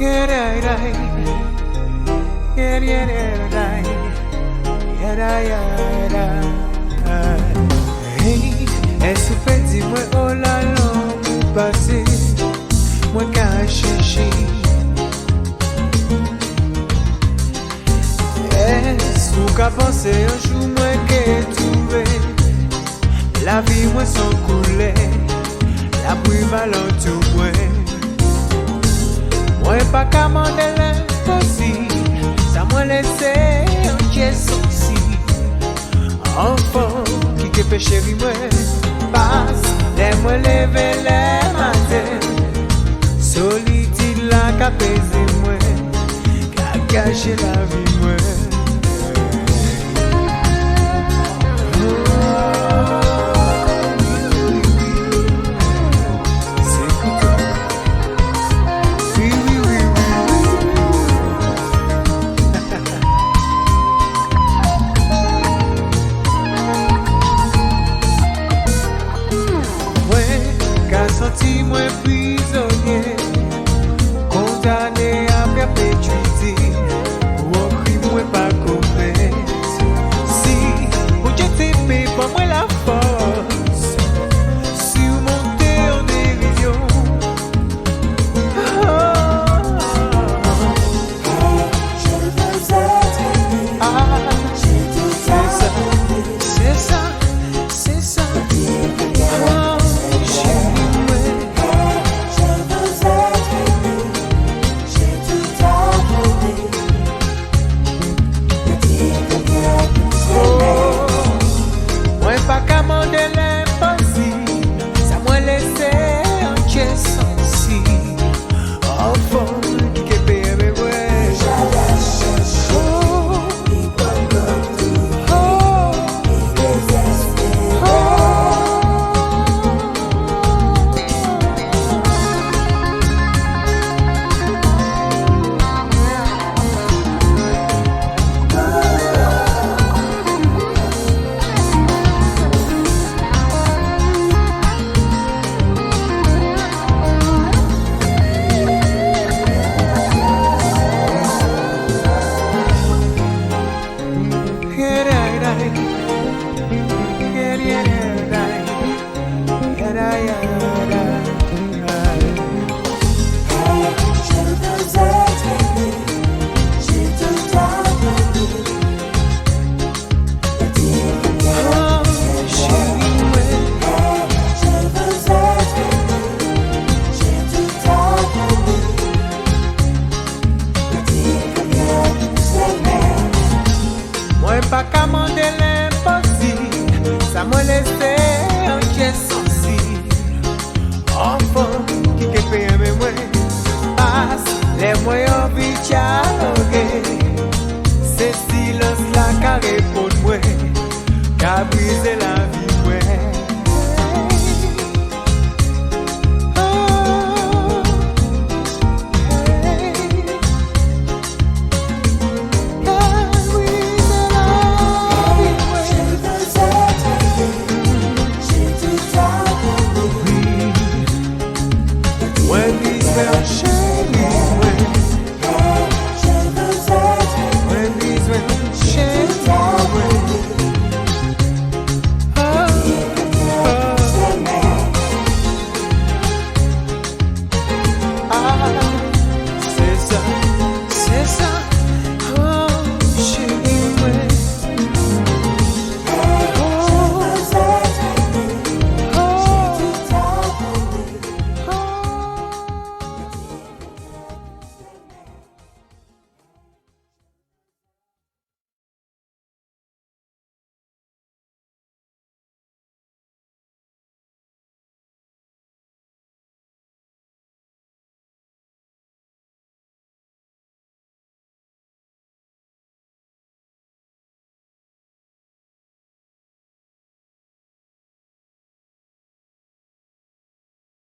Hey, est-ce que dis-moi oh la langue passée, moi qu'à chercher. Est-ce qu'à penser un jour moi qu'à trouver la vie moi sans couler, la pluie va l'entour moi. Moi pas qu'à demander l'impossible, ça m'a laissé un pièce aussi. Enfant qui peut chéri moi, passe, laisse-moi lever les matins. Solitude là qu'a pesé moi, qu'a gâché la vie moi. Senti-moi prisonnier, condamné à perpétuité, pour un crime moi pas commettre. Si vous jetez pas moi la force, surmonter en dérision. Je veux être aimé, j'ai tout à c'est ça, c'est ça. Pas qu'à demander l'impossible, ça m'a laissé un pied sensible. Enfant qui peut aimer moi, passe les moyens envie de dialoguer. C'est silence là qui répond moi, qui a brisé la vie moi. C'est ça.